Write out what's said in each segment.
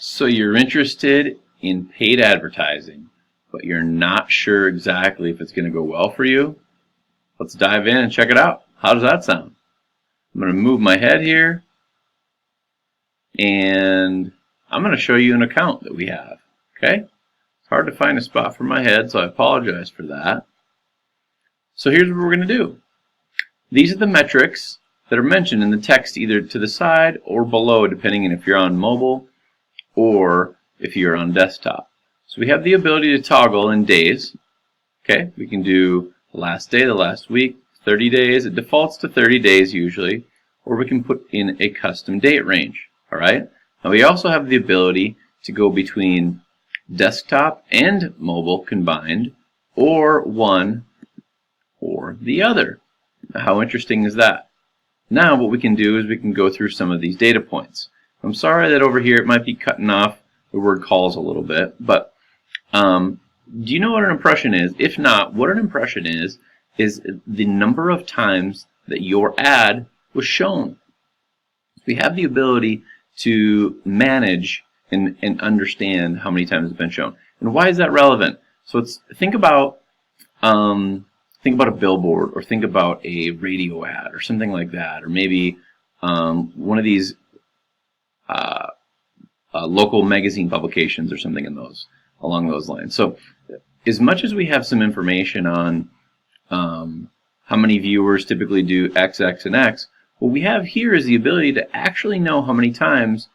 So you're interested in paid advertising, but you're not sure exactly if it's going to go well for you? Let's dive in and check it out. How does that sound? I'm going to move my head here, and I'm going to show you an account that we have. Okay? It's hard to find a spot for my head, so I apologize for that. So here's what we're going to do. These are the metrics that are mentioned in the text either to the side or below, depending on if you're on mobile or if you're on desktop. So we have the ability to toggle in days. Okay, we can do the last day, the last week, 30 days. It defaults to 30 days usually, or we can put in a custom date range. All right. Now we also have the ability to go between desktop and mobile combined, or one or the other. Now, how interesting is that? Now what we can do is we can go through some of these data points. I'm sorry that over here it might be cutting off the word calls a little bit, but do you know what an impression is? If not, what an impression is the number of times that your ad was shown. We have the ability to manage and understand how many times it's been shown. And why is that relevant? So think about a billboard, or think about a radio ad or something like that, or maybe one of these local magazine publications or something along those lines. So as much as we have some information on how many viewers typically do X, X, and X, what we have here is the ability to actually know how many times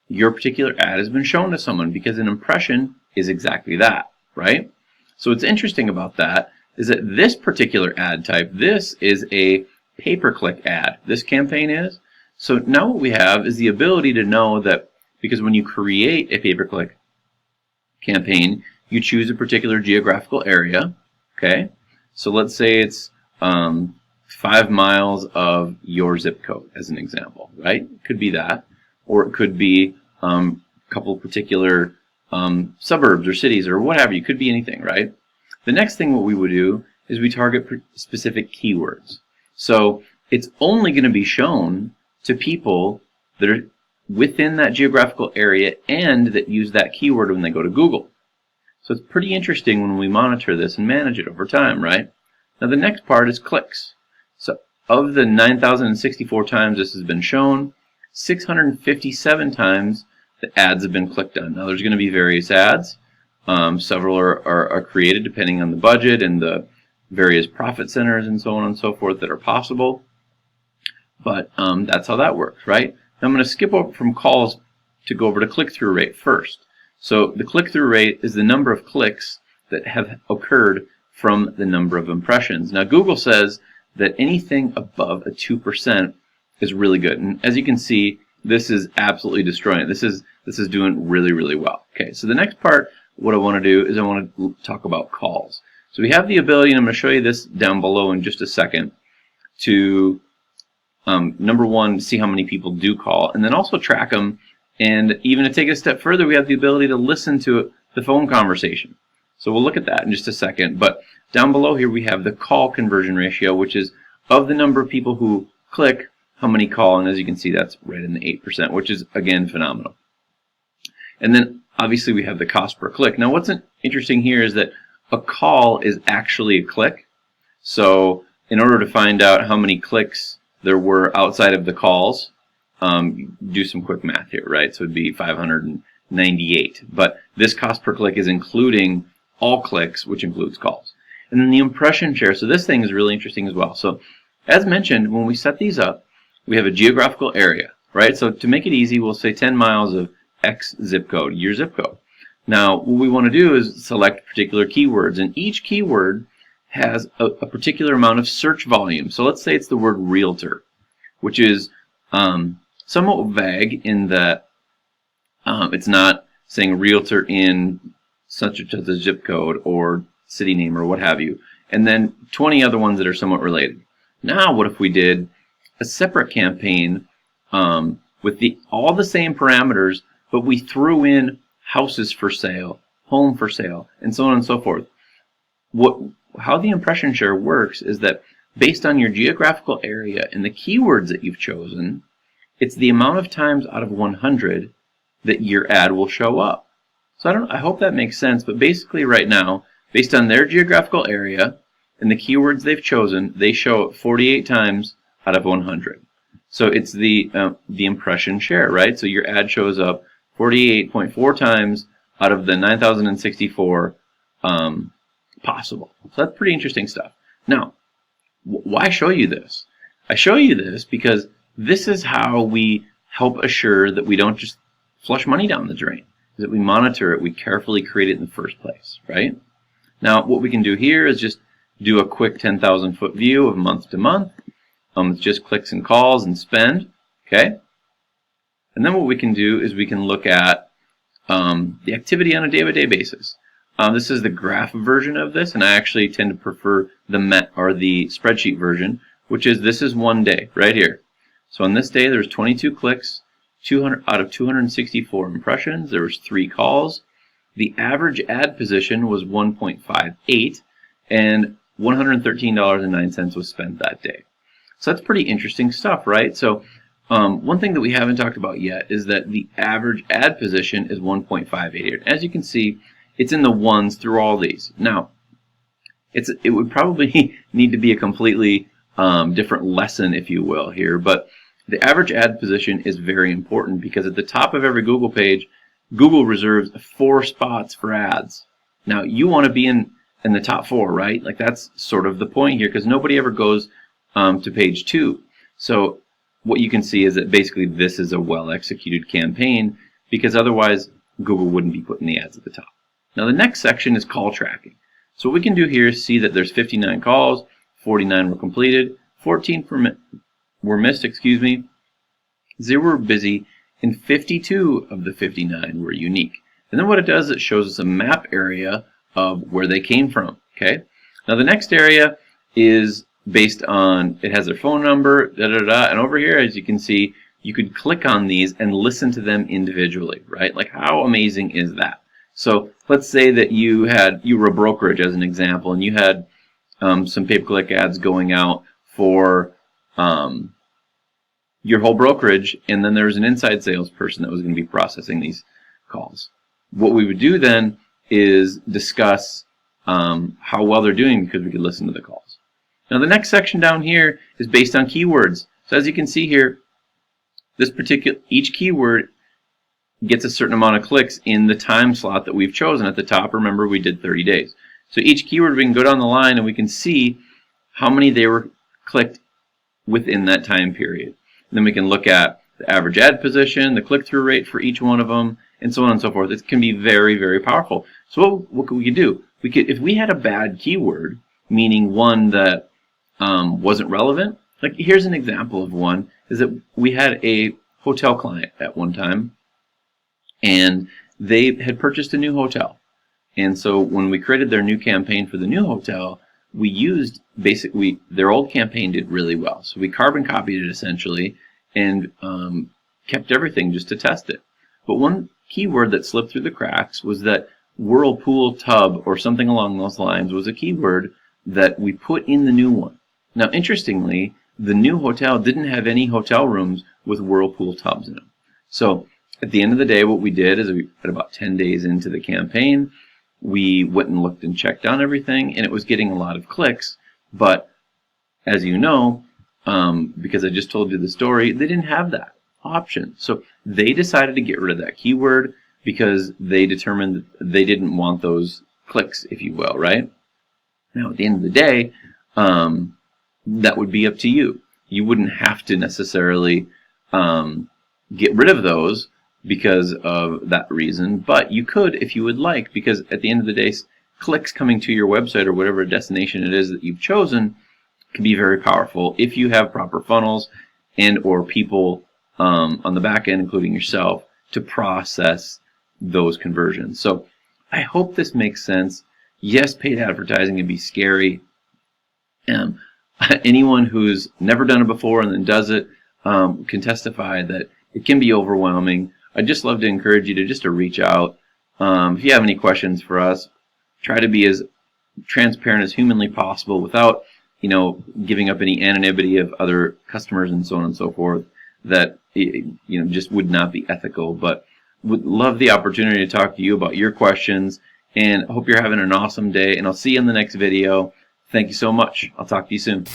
your particular ad has been shown to someone, because an impression is exactly that, right? So what's interesting about that is that this particular ad type, this is a pay-per-click ad. This campaign is. So now what we have is the ability to know that, because when you create a pay-per-click campaign, you choose a particular geographical area, okay? So let's say it's 5 miles of your zip code, as an example, right? It could be that, or it could be a couple particular suburbs or cities or whatever. It could be anything, right? The next thing what we would do is we target specific keywords. So it's only going to be shown to people that are within that geographical area and that use that keyword when they go to Google. So it's pretty interesting when we monitor this and manage it over time, right? Now the next part is clicks. So of the 9,064 times this has been shown, 657 times the ads have been clicked on. Now there's going to be various ads. Several are created depending on the budget and the various profit centers and so on and so forth that are possible. But that's how that works, right? Now I'm going to skip over from calls to go over to click-through rate first. So the click-through rate is the number of clicks that have occurred from the number of impressions. Now Google says that anything above a 2% is really good. And as you can see, this is absolutely destroying it. This is doing really, really well. Okay, so the next part, what I want to do is I want to talk about calls. So we have the ability, and I'm going to show you this down below in just a second, to number one, see how many people do call, and then also track them. And even to take it a step further, we have the ability to listen to the phone conversation. So we'll look at that in just a second. But down below here we have the call conversion ratio, which is of the number of people who click, how many call, and as you can see, that's right in the 8%, which is, again, phenomenal. And then obviously we have the cost per click. Now what's interesting here is that a call is actually a click. So in order to find out how many clicks there were outside of the calls, do some quick math here, right? So it'd be 598. But this cost per click is including all clicks, which includes calls. And then the impression share. So this thing is really interesting as well. So as mentioned, when we set these up, we have a geographical area, right? So to make it easy, we'll say 10 miles of X zip code, your zip code. Now, what we want to do is select particular keywords, and each keyword has a particular amount of search volume. So let's say it's the word realtor, which is somewhat vague in that it's not saying realtor in such a zip code or city name or what have you, and then 20 other ones that are somewhat related. Now, what if we did a separate campaign with all the same parameters, but we threw in houses for sale, home for sale, and so on and so forth? How the impression share works is that based on your geographical area and the keywords that you've chosen, it's the amount of times out of 100 that your ad will show up. So I hope that makes sense, but basically right now, based on their geographical area and the keywords they've chosen, they show up 48 times out of 100. So it's the impression share, right? So your ad shows up 48.4 times out of the 9,064 possible. So that's pretty interesting stuff. Now, why show you this? I show you this because this is how we help assure that we don't just flush money down the drain, that we monitor it, we carefully create it in the first place, right? Now, what we can do here is just do a quick 10,000 foot view of month to month. It's just clicks and calls and spend, okay? And then what we can do is we can look at the activity on a day-by-day basis. This is the graph version of this, and I actually tend to prefer the spreadsheet version, which is this is one day right here. So on this day, there's 22 clicks, 200 out of 264 impressions. There was 3 calls. The average ad position was 1.58, and $113.09 was spent that day. So that's pretty interesting stuff, right? So one thing that we haven't talked about yet is that the average ad position is 1.58. As you can see, it's in the ones through all these. Now, it would probably need to be a completely different lesson, if you will, here, but the average ad position is very important because at the top of every Google page, Google reserves 4 spots for ads. Now, you want to be in the top 4, right? Like that's sort of the point here because nobody ever goes to page 2. So what you can see is that basically this is a well-executed campaign because otherwise Google wouldn't be putting the ads at the top. Now the next section is call tracking. So what we can do here is see that there's 59 calls, 49 were completed, 14 were missed, 0 were busy, and 52 of the 59 were unique. And then what it does, it shows us a map area of where they came from, okay? Now the next area is based on, it has their phone number, and over here, as you can see, you could click on these and listen to them individually, right? Like how amazing is that? So let's say that you were a brokerage as an example, and you had some pay-per-click ads going out for your whole brokerage, and then there was an inside salesperson that was going to be processing these calls. What we would do then is discuss how well they're doing because we could listen to the calls. Now the next section down here is based on keywords. So as you can see here, each keyword gets a certain amount of clicks in the time slot that we've chosen. At the top, remember, we did 30 days. So each keyword, we can go down the line and we can see how many they were clicked within that time period. And then we can look at the average ad position, the click-through rate for each one of them, and so on and so forth. It can be very, very powerful. So what could we do? If we had a bad keyword, meaning one that wasn't relevant, like here's an example of one, is that we had a hotel client at one time, and they had purchased a new hotel. And so when we created their new campaign for the new hotel, we used basically their old campaign did really well. So we carbon copied it essentially and kept everything just to test it. But one keyword that slipped through the cracks was that whirlpool tub or something along those lines was a keyword that we put in the new one. Now, interestingly, the new hotel didn't have any hotel rooms with whirlpool tubs in them. So at the end of the day, what we did is at about 10 days into the campaign, we went and looked and checked on everything, and it was getting a lot of clicks. But as you know, because I just told you the story, they didn't have that option. So they decided to get rid of that keyword because they determined that they didn't want those clicks, if you will, right? Now, at the end of the day, that would be up to you. You wouldn't have to necessarily get rid of those because of that reason, but you could if you would like, because at the end of the day, clicks coming to your website or whatever destination it is that you've chosen can be very powerful if you have proper funnels and or people on the back end, including yourself, to process those conversions. So I hope this makes sense. Yes, paid advertising can be scary. Anyone who's never done it before and then does it can testify that it can be overwhelming. I'd just love to encourage you to reach out. If you have any questions for us, try to be as transparent as humanly possible without, giving up any anonymity of other customers and so on and so forth. That just would not be ethical. But would love the opportunity to talk to you about your questions, and hope you're having an awesome day, and I'll see you in the next video. Thank you so much. I'll talk to you soon.